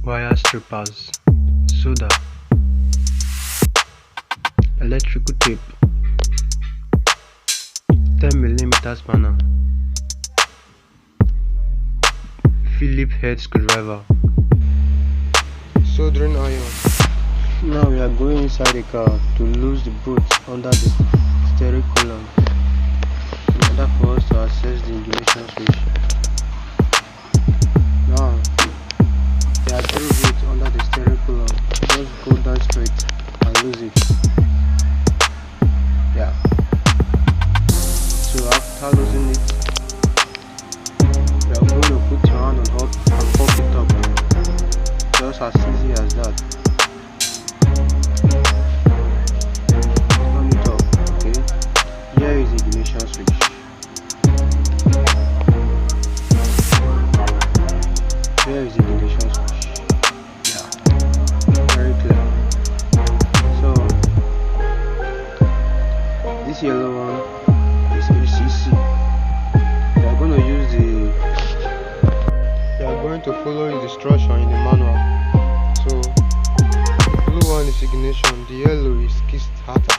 wire strippers, solder, electrical tape, 10mm spanner, Phillips head screwdriver, soldering iron. Now we are going inside the car to loose the bolts under the steering column in order for us to access the ignition switch. Now there are 3 bolts under the steering column. Just go down straight and lose it. Yeah. So after losing it, you are going to put your hand on top and pop it up. Just as easy as that. Turn it up. Okay. Here is the ignition switch. Here is the ignition switch. Yeah. Very clear. So this yellow one is ACC. You are going to use you are going to follow the instruction in the manual. So the blue one is ignition, the yellow is kick starter.